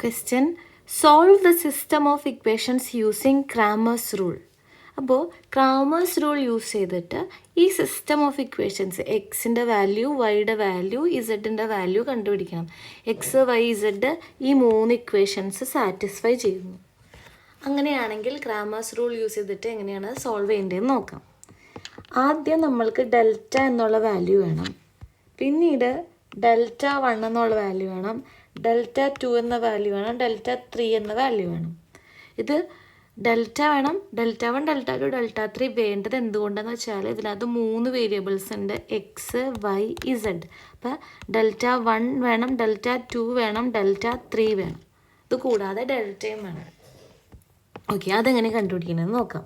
Question: solve the system of equations using Cramer's rule. അപ്പോൾ Cramer's rule use ചെയ്തിട്ട് ഈ system of equations എക്സിൻ്റെ value, വൈയുടെ value, ഇസഡിൻ്റെ value കണ്ടുപിടിക്കണം. എക്സ്, വൈ, ഇസഡ് ഈ 3 ഇക്വേഷൻസ് സാറ്റിസ്ഫൈ ചെയ്യുന്നു. അങ്ങനെയാണെങ്കിൽ ക്രാമേഴ്സ് റൂൾ യൂസ് ചെയ്തിട്ട് എങ്ങനെയാണ് സോൾവ് ചെയ്യേണ്ടതെന്ന് നോക്കാം. ആദ്യം നമ്മൾക്ക് ഡെൽറ്റ എന്നുള്ള വാല്യൂ വേണം. പിന്നീട് ഡെൽറ്റ 1 എന്നുള്ള വാല്യൂ വേണം. ഡെൽറ്റ 2 എന്ന വാല്യൂ വേണം. ഡെൽറ്റ 3 എന്ന വാല്യൂ വേണം. ഇത് ഡെൽറ്റ വേണം, ഡെൽറ്റ 1, ഡെൽറ്റ 2, ഡെൽറ്റ 3 വേണ്ടത് എന്തുകൊണ്ടെന്ന് വെച്ചാൽ ഇതിനകത്ത് 3 വേരിയബിൾസ് ഉണ്ട്, എക്സ്, വൈ, ഇസഡ്. അപ്പോൾ ഡെൽറ്റ 1 വേണം, ഡെൽറ്റ 2 വേണം, ഡെൽറ്റ 3 വേണം. ഇത് കൂടാതെ ഡെൽറ്റയും വേണം. ഓക്കെ, അതെങ്ങനെ കണ്ടുപിടിക്കണമെന്ന് നോക്കാം.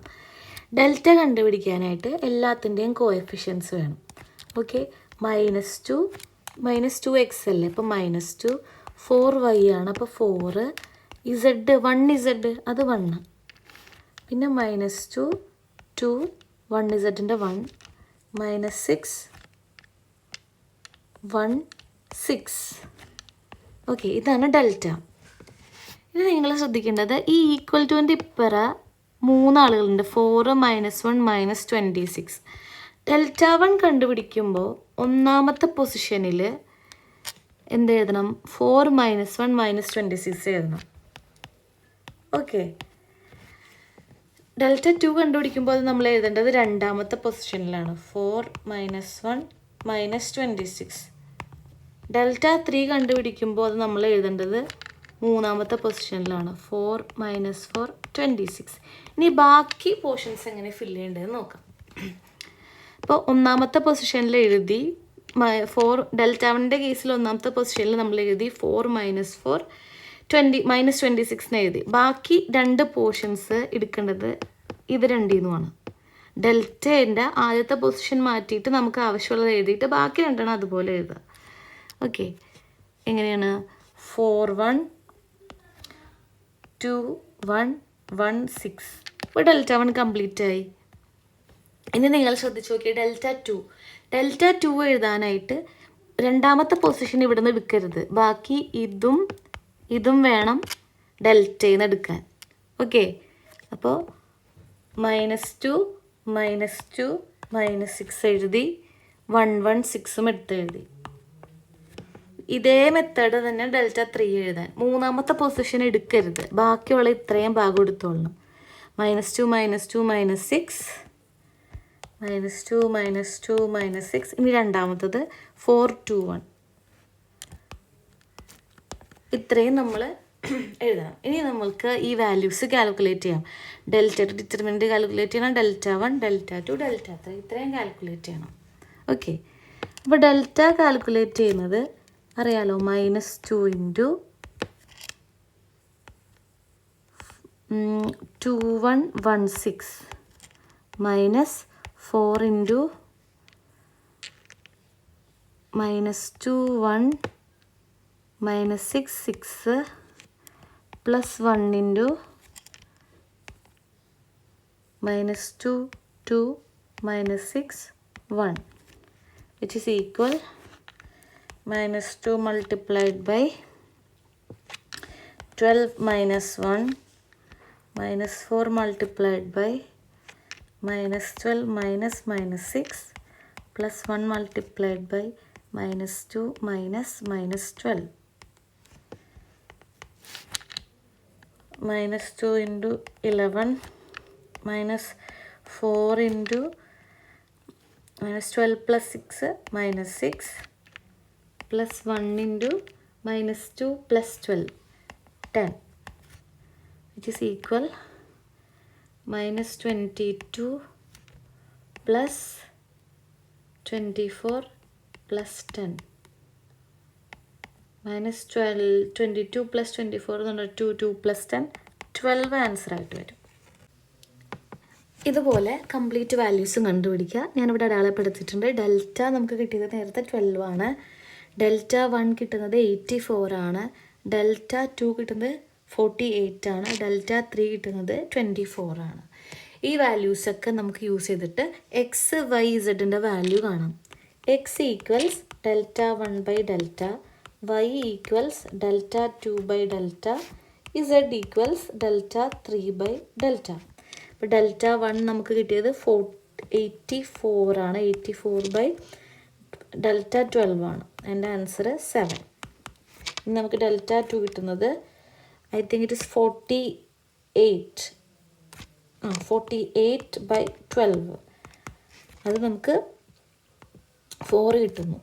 ഡെൽറ്റ കണ്ടുപിടിക്കാനായിട്ട് എല്ലാത്തിൻ്റെയും കോഎഫിഷ്യൻസ് വേണം. ഓക്കെ, -2 എക്സ് അല്ലേ, അപ്പോൾ -2, 4 വൈ ആണ്, അപ്പോൾ 4, ഇസഡ് 1 ഇസഡ് അത് 1, പിന്നെ -2, 2, 1 ഇസഡിൻ്റെ 1, -6, 1, 6. ഓക്കെ, ഇതാണ് ഡെൽറ്റ. ഇനി നിങ്ങൾ ശ്രദ്ധിക്കേണ്ടത് ഈ ഈക്വൽ ടുവിൻ്റെ ഇപ്പറ 3 ആളുകളുണ്ട്, 4, -1, -26. ഡെൽറ്റ 1 കണ്ടുപിടിക്കുമ്പോൾ ഒന്നാമത്തെ പൊസിഷനിൽ എന്ത് എഴുതണം? 4 -1 -26 എഴുതണം. ഓക്കെ, ഡെൽറ്റ 2 കണ്ടുപിടിക്കുമ്പോൾ അത് നമ്മൾ എഴുതേണ്ടത് രണ്ടാമത്തെ പൊസിഷനിലാണ്, 4 -1 -26. ഡെൽറ്റ 3 കണ്ടുപിടിക്കുമ്പോൾ അത് നമ്മൾ എഴുതേണ്ടത് മൂന്നാമത്തെ പൊസിഷനിലാണ്, 4 -4 26. ഇനി ബാക്കി പോർഷൻസ് എങ്ങനെ ഫില്ല് ചെയ്യേണ്ടതെന്ന് നോക്കാം. ഇപ്പോൾ ഒന്നാമത്തെ പൊസിഷനിൽ എഴുതി 4, ഡെൽറ്റ 1ൻ്റെ കേസിൽ ഒന്നാമത്തെ പൊസിഷനിൽ നമ്മൾ എഴുതി 4 -4 -26 എഴുതി. ബാക്കി 2 പോർഷൻസ് എടുക്കേണ്ടത് ഇത് രണ്ടിന്നുമാണ്. ഡെൽറ്റേൻ്റെ ആദ്യത്തെ പൊസിഷൻ മാറ്റിയിട്ട് നമുക്ക് ആവശ്യമുള്ളത് എഴുതിയിട്ട് ബാക്കി 2 അതുപോലെ എഴുതുക. ഓക്കെ, എങ്ങനെയാണ്? 4 1 2 1 1 6. ഇപ്പോൾ ഡെൽറ്റ 1 കംപ്ലീറ്റ് ആയി. ഇനി നിങ്ങൾ ശ്രദ്ധിച്ച് നോക്കിയാൽ ഡെൽറ്റ 2 എഴുതാനായിട്ട് രണ്ടാമത്തെ പൊസിഷൻ ഇവിടെ നിന്ന് എടുക്കരുത്, ബാക്കി ഇതും വേണം ഡെൽറ്റയിൽ നിന്ന് എടുക്കാൻ. ഓക്കെ, അപ്പോൾ -2 -2 -6 എഴുതി, 1 1 6ഉം എടുത്ത് എഴുതി. ഇതേ മെത്തേഡ് തന്നെ ഡെൽറ്റ 3 എഴുതാൻ. മൂന്നാമത്തെ പൊസിഷൻ എടുക്കരുത്, ബാക്കിയുള്ള ഇത്രയും ഭാഗം എടുത്തോളണം. -2 -2 -6 -2 -2 -6. ഇനി രണ്ടാമത്തത് 4 2 1. ഇത്രയും നമ്മൾ എഴുതണം. ഇനി നമ്മൾക്ക് ഈ വാല്യൂസ് കാൽക്കുലേറ്റ് ചെയ്യാം. ഡെൽറ്റയുടെ ഡിറ്റർമിനൻറ്റ് കാൽക്കുലേറ്റ് ചെയ്യണം, ഡെൽറ്റ 1, ഡെൽറ്റ 2, ഡെൽറ്റ 3 ഇത്രയും കാൽക്കുലേറ്റ് ചെയ്യണം. ഓക്കെ, അപ്പോൾ ഡെൽറ്റ കാൽക്കുലേറ്റ് ചെയ്യുന്നത് അറിയാലോ, -2 × 2116 -4 × -2 1 -6 6 +1 × -2 2 -6 1, which is equal -2 multiplied by 12 -1 -4 multiplied by -12 -6 +1 multiplied by -2 -12. -2 × 11 -4 × -12 + 6 -6 +1 × -2 +12 10, which is equal -22 + 24 + 10 -22 + 24 2 + 10 12 answer ആയിട്ട് വരും. ഇതുപോലെ കംപ്ലീറ്റ് വാല്യൂസും കണ്ടുപിടിക്കുക. ഞാനിവിടെ അടയാളപ്പെടുത്തിയിട്ടുണ്ട്. ഡെൽറ്റ നമുക്ക് കിട്ടിയത് നേരത്തെ 12 ആണ്, ഡെൽറ്റ 1 കിട്ടുന്നത് 84 ആണ്, ഡെൽറ്റ 2 കിട്ടുന്നത് 48 ആണ്, ഡെൽറ്റ 3 കിട്ടുന്നത് 24 ആണ്. ഈ വാല്യൂസൊക്കെ നമുക്ക് യൂസ് ചെയ്തിട്ട് എക്സ്, വൈ, ഇസഡിൻ്റെ വാല്യൂ കാണാം. എക്സ് ഈക്വൽസ് ഡെൽറ്റ 1/ഡെൽറ്റ y equals delta 2 by delta, z equals delta 3 by delta. അപ്പോൾ ഡെൽറ്റ 1 നമുക്ക് കിട്ടിയത് 84 ആണ്, 84 ബൈ ഡെൽറ്റ 12 ആണ്. എൻ്റെ ആൻസർ 7. ഇനി നമുക്ക് ഡെൽറ്റ 2 കിട്ടുന്നത് I think it is 48 by 12. അത് നമുക്ക് 4 കിട്ടുന്നു.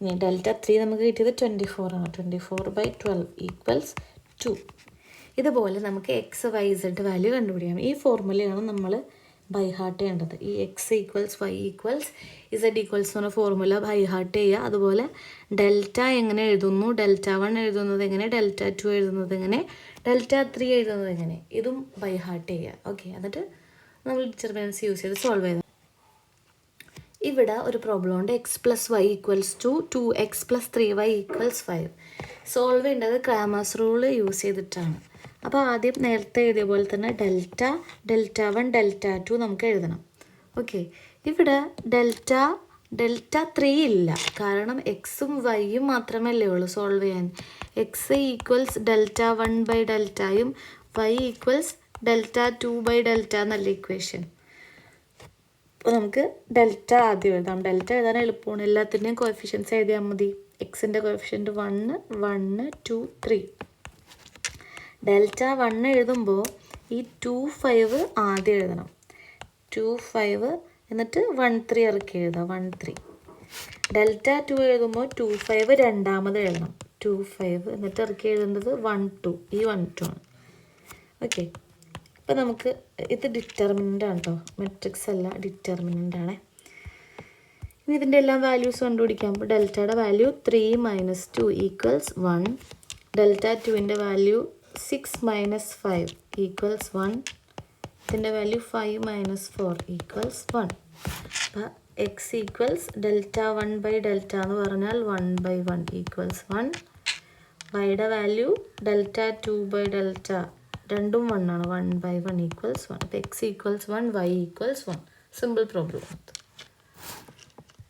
ഇനി ഡെൽറ്റ 3 നമുക്ക് കിട്ടിയത് 24 ആണ്, 24 ബൈ 12 ഈക്വൽസ് 2. ഇതുപോലെ നമുക്ക് എക്സ് വൈ ഇസഡ് വാല്യൂ കണ്ടുപിടിക്കാം. ഈ ഫോർമുലയാണ് നമ്മൾ ബൈ ഹാർട്ട് ചെയ്യേണ്ടത്. ഈ X equals Y equals Z equals എന്ന് പറഞ്ഞ ഫോർമുല ബൈ ഹാർട്ട് ചെയ്യുക. അതുപോലെ ഡെൽറ്റ എങ്ങനെ എഴുതുന്നു, ഡെൽറ്റ 1 എഴുതുന്നത് എങ്ങനെ, ഡെൽറ്റ 2 എഴുതുന്നത് എങ്ങനെ, ഡെൽറ്റ 3 എഴുതുന്നത് എങ്ങനെ, ഇതും ബൈ ഹാർട്ട് ചെയ്യുക. ഓക്കെ, എന്നിട്ട് നമ്മൾ ഡിറ്റർമിനൻസ് യൂസ് ചെയ്ത് സോൾവ് ചെയ്താൽ. ഇവിടെ ഒരു പ്രോബ്ലം ഉണ്ട്. X plus Y equals two 2x plus 3y equals 5. Solve ചെയ്യേണ്ടത് ക്രാമേഴ്സ് റൂൾ യൂസ് ചെയ്തിട്ടാണ്. അപ്പോൾ ആദ്യം നേരത്തെ എഴുതിയ പോലെ തന്നെ ഡെൽറ്റ 1 ഡെൽറ്റ 2 നമുക്ക് എഴുതണം. ഓക്കെ, ഇവിടെ ഡെൽറ്റ 3 ഇല്ല, കാരണം എക്സും വൈയും മാത്രമല്ലേ ഉള്ളൂ സോൾവ് ചെയ്യാൻ. എക്സ് ഈക്വൽസ് ഡെൽറ്റ 1 ബൈ ഡെൽറ്റയും y equals delta 2 by delta എന്നല്ല ഇക്വേഷൻ. അപ്പോൾ നമുക്ക് ഡെൽറ്റ ആദ്യം എഴുതാം. ഡെൽറ്റ എഴുതാൻ എളുപ്പമാണ്, എല്ലാത്തിൻ്റെയും കോഎഫിഷ്യൻസ് എഴുതിയാൽ മതി. എക്സിൻ്റെ കോഎഫിഷ്യൻറ്റ് 1, 1, 2, 3. ഡെൽറ്റ 1 എഴുതുമ്പോൾ ഈ 2, 5 ആദ്യം എഴുതണം. 2, 5 എന്നിട്ട് 1, 3 ഇറക്കി എഴുതാം. 1, 3. ഡെൽറ്റ 2 എഴുതുമ്പോൾ 2, 5 രണ്ടാമത് എഴുതണം. 2, 5 എന്നിട്ട് ഇറക്കി എഴുതുന്നത് 1, 2. ഈ 1, 2 ആണ്. ഓക്കെ, അപ്പോൾ നമുക്ക് ഇത് ഡിറ്റർമിനൻ്റ് ആണ് കേട്ടോ, മെട്രിക്സ് അല്ല, ഡിറ്റർമിനൻ്റ് ആണ്. ഇനി ഇതിൻ്റെ എല്ലാം വാല്യൂസ് കണ്ടുപിടിക്കാം. അപ്പോൾ ഡെൽറ്റയുടെ വാല്യൂ 3 - 2 ഈക്വൽസ് 1. ഡെൽറ്റ 2ൻ്റെ വാല്യൂ 6 - 5 ഈക്വൽസ് 1. ഇതിൻ്റെ വാല്യൂ 5 - 4 ഈക്വൽസ് 1. അപ്പോൾ X equals delta 1 by delta എന്ന് പറഞ്ഞാൽ 1 ബൈ 1 ഈക്വൽസ് 1. വൈയുടെ വാല്യൂ ഡെൽറ്റ 2 ബൈ ഡെൽറ്റ, രണ്ടും 1 ആണ്, 1 ബൈ 1 ഈക്വൽസ് 1. അപ്പോൾ X equals 1, Y equals 1. Simple problem.